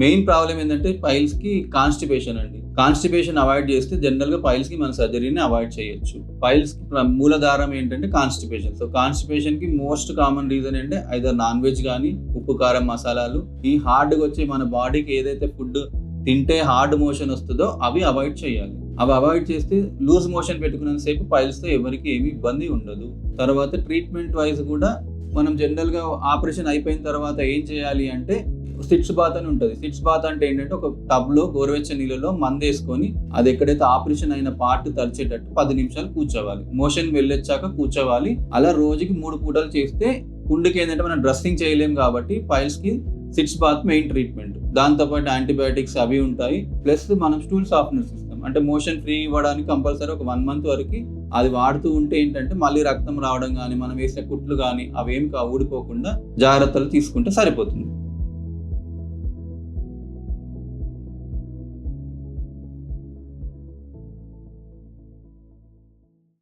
Main problem ఏంటంటే piles కి constipation అండి. కాన్స్టిపేషన్ అవాయిడ్ చేస్తే జనరల్ గా పైల్స్ కి మన సర్జరీని అవాయిడ్ చేయొచ్చు. పైల్స్ కి మూలధారం ఏంటంటే కాన్స్టిపేషన్. సో కాన్స్టిపేషన్ కి మోస్ట్ కామన్ రీజన్ ఏంటంటే ఐదర్ నాన్ వెజ్ కానీ, ఉప్పు కారం మసాలాలు, ఈ హార్డ్ గా వచ్చే మన బాడీకి ఏదైతే ఫుడ్ తింటే హార్డ్ మోషన్ వస్తుందో అవి అవాయిడ్ చేయాలి. అవి అవాయిడ్ చేస్తే లూజ్ మోషన్ పెట్టుకున్నంత సేపు పైల్స్ తో ఎవరికి ఏమి ఇబ్బంది ఉండదు. తర్వాత ట్రీట్మెంట్ వైజ్ కూడా మనం జనరల్ గా ఆపరేషన్ అయిపోయిన తర్వాత ఏం చేయాలి అంటే సిట్స్ బాత్ అని ఉంటుంది. సిట్స్ బాత్ అంటే ఏంటంటే ఒక టబ్ లో గోరువెచ్చని నీళ్ళలో మందేసుకొని అది ఎక్కడైతే ఆపరేషన్ అయిన పార్ట్ తరిచేటట్టు 10 నిమిషాలు కూర్చోవాలి. మోషన్ వెళ్ళొచ్చాక కూర్చోవాలి. అలా రోజుకి 3 పూటలు చేస్తే పుండుకి ఏంటంటే మనం డ్రెస్సింగ్ చేయలేం కాబట్టి పైల్స్ కి సిట్స్ బాత్ మెయిన్ ట్రీట్మెంట్. దాంతోపాటు యాంటీబయాటిక్స్ అవి ఉంటాయి. ప్లస్ మనం స్టూల్ సాఫ్ట్నర్స్ ఇస్తాం. అంటే మోషన్ ఫ్రీ ఇవ్వడానికి కంపల్సరీ ఒక 1 మంత్ వరకు అది వాడుతూ ఉంటే ఏంటంటే మళ్ళీ రక్తం రావడం కానీ, మనం వేసే కుట్లు కానీ అవేమి ఊడిపోకుండా జాగ్రత్తలు తీసుకుంటే సరిపోతుంది.